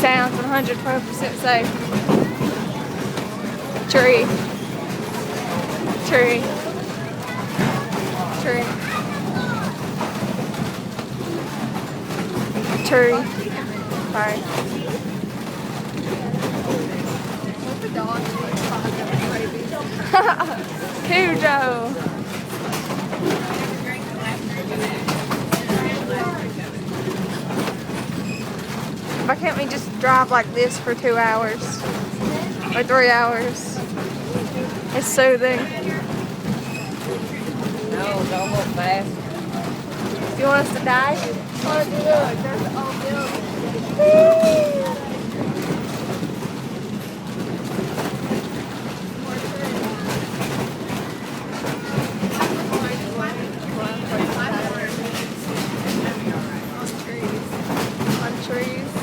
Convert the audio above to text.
sounds 112% safe. Tree. Tree. Tree. Tree. Sorry. Cujo. Why can't we just drive like this for 2 hours or 3 hours? It's soothing. No, don't go fast. You want us to die? Oh, look, there's the old building. On trees.